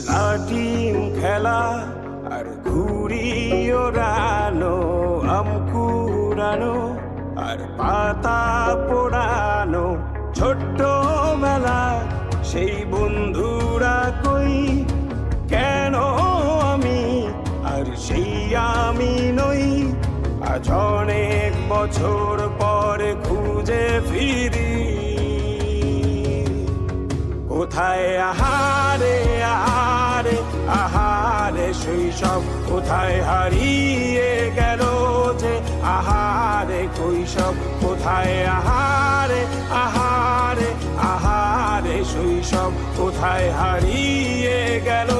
লাটিম খেলা আর ঘুড়ি ওড়ানো, আম কুড়ানো আর পাতা পোড়ানো, ছোট্ট বেলা সেই বন্ধুরা কই, কেন আমি আর সেই আমি নই। আজ অনেক বছর পরে খুঁজে ফিরি, কোথায় আহারে আহারে আহারে শৈশব, কোথায় হারিয়ে গেল যে আহারে কৈশব, কোথায় আহারে আহারে আহারে শৈশব, কোথায় হারিয়ে গেল